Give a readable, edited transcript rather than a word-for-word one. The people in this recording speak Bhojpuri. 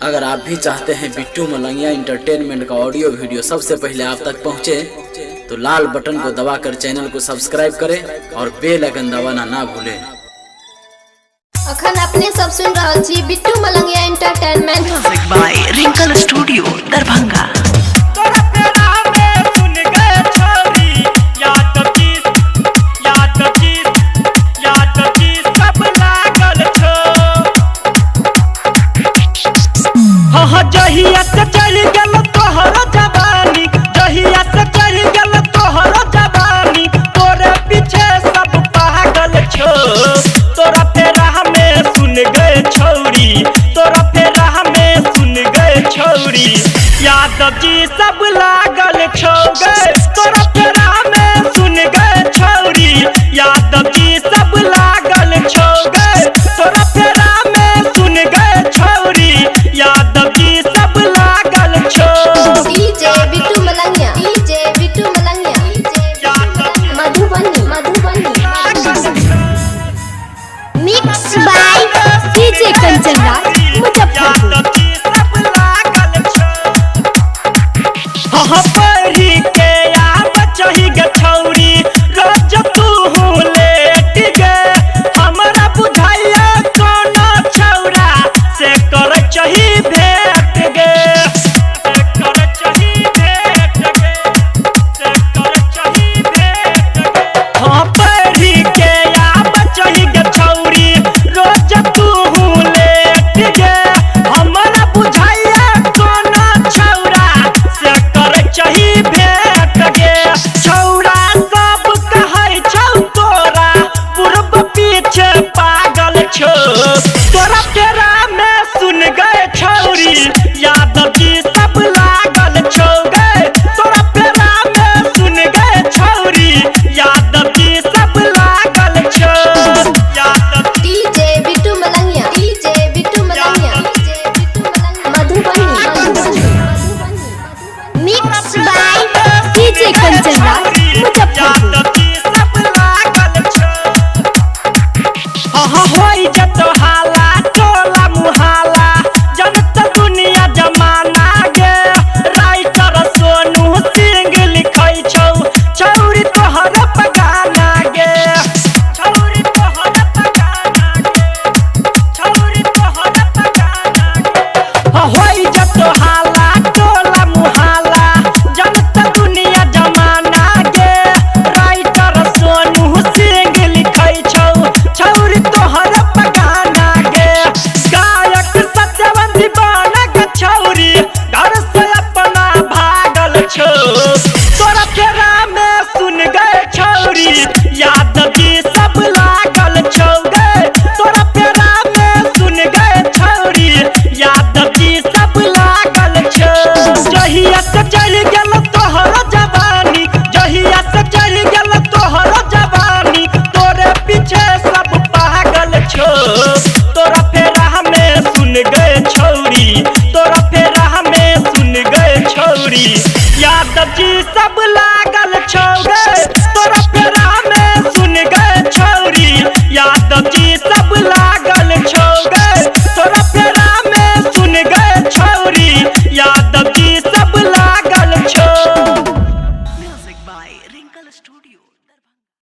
अगर आप भी चाहते हैं बिट्टू मलंगिया इंटरटेनमेंट का ऑडियो वीडियो सबसे पहले आप तक पहुंचे, तो लाल बटन को दबाकर चैनल को सब्सक्राइब करें और बेल आइकन दबाना ना भूलें। अखन अपने सब सुन रहा छी Bittu Malangiya entertainment by Rinkal studio Darbhanga. जहिया से चल गल तोहर जवानी, जहिया से चल गल तोहर जवानी, तोरे पीछे सब पागल छो। तोरा फेरा में सुन गए छौरी, तोरा फेरा में सुन गए छौरी, यादव जी सब लागल छो गए। तोरा फेरा में सुन गए छौरी, यादव जी सब लागल छो गए। तोरा फेरा में सुन गए छौरी, यादव जी सब लागल छो। DJ Bittu Malangiya, DJ Bittu Malangiya, Madhubani Madhubani mix by DJ Kanchan Raj Muzaffarpur. हाँ पढ़ी के आप चही गे छौरी, रोज तू लेट गे। हमरा बुझाइया कोनो छौरा से कर चही भेट गे, से कर चही भेट गे, से कर चही भेट गे। हाँ पढ़ी के आप चही गे छौरी, रोज तू लेट गे। हमरा बुझाइया कोनो छौरा से कर चही भेट गे। छौरा सब कहै छौ तोरा पूर्व पीछे पागल छो। तोरा फेरा में सुन गए छौरी, यादव जी